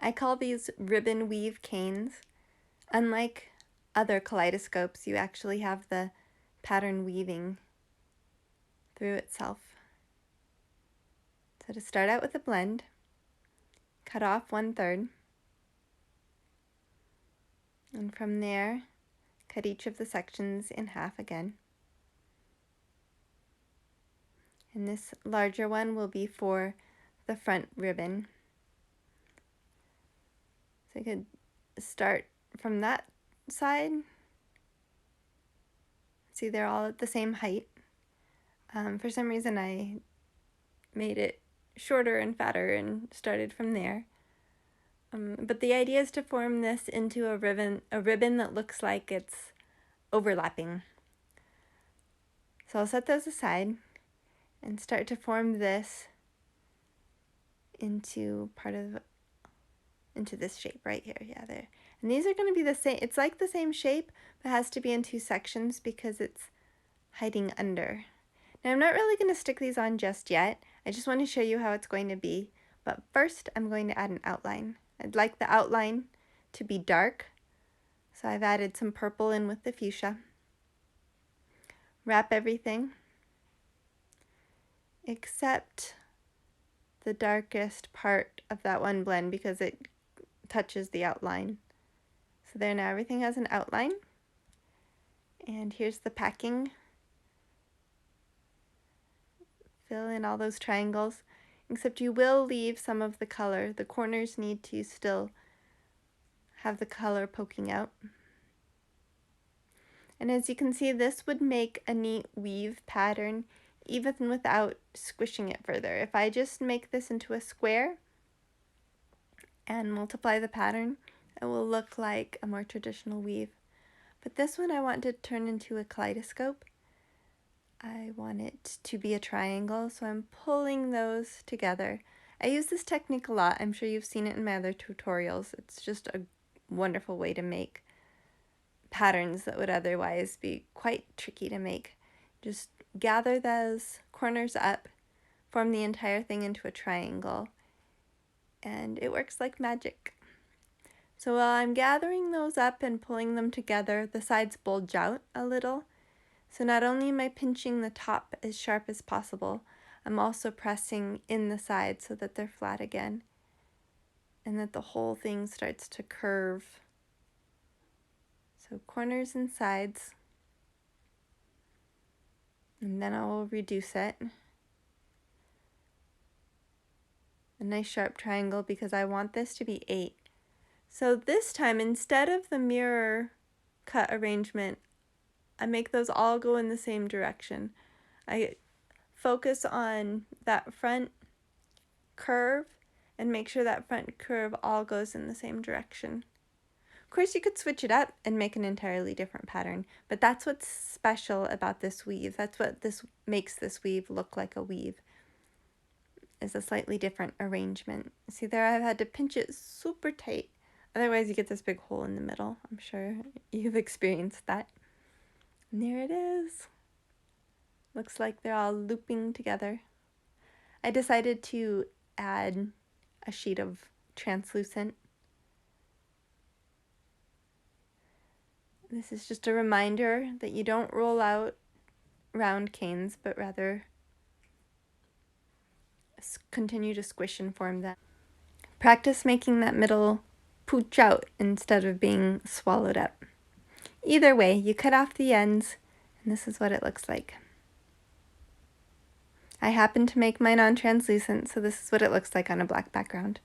I call these ribbon weave canes. Unlike other kaleidoscopes, you actually have the pattern weaving through itself. So to start out with a blend, cut off 1/3, and from there, cut each of the sections in half again. And this larger one will be for the front ribbon. So I could start from that side. See, they're all at the same height. For some reason, I made it shorter and fatter and started from there. But the idea is to form this into a ribbon that looks like it's overlapping. So I'll set those aside and start to form this into this shape right here. Yeah, there. And these are going to be the same. It's like the same shape, but has to be in 2 sections because it's hiding under. Now I'm not really going to stick these on just yet. I just want to show you how it's going to be. But first I'm going to add an outline. I'd like the outline to be dark, so I've added some purple in with the fuchsia. Wrap everything except the darkest part of that one blend because it touches the outline. So there, now everything has an outline. And here's the packing. Fill in all those triangles, except you will leave some of the color. The corners need to still have the color poking out. And as you can see, this would make a neat weave pattern even without squishing it further. If I just make this into a square and multiply the pattern, it will look like a more traditional weave. But this one I want to turn into a kaleidoscope. I want it to be a triangle, so I'm pulling those together. I use this technique a lot. I'm sure you've seen it in my other tutorials. It's just a wonderful way to make patterns that would otherwise be quite tricky to make. Just gather those corners up, form the entire thing into a triangle, and it works like magic. So while I'm gathering those up and pulling them together, the sides bulge out a little. So not only am I pinching the top as sharp as possible, I'm also pressing in the sides so that they're flat again and that the whole thing starts to curve. So corners and sides, and then I'll reduce it. A nice sharp triangle because I want this to be 8. So this time, instead of the mirror cut arrangement, I make those all go in the same direction. I focus on that front curve and make sure that front curve all goes in the same direction. Of course, you could switch it up and make an entirely different pattern, but that's what's special about this weave. That's what makes this weave look like a weave, is a slightly different arrangement. See there, I've had to pinch it super tight. Otherwise, you get this big hole in the middle. I'm sure you've experienced that. And there it is. Looks like they're all looping together. I decided to add a sheet of translucent. This is just a reminder that you don't roll out round canes, but rather continue to squish and form them. Practice making that middle pooch out instead of being swallowed up. Either way, you cut off the ends, and this is what it looks like. I happen to make mine on translucent, so this is what it looks like on a black background.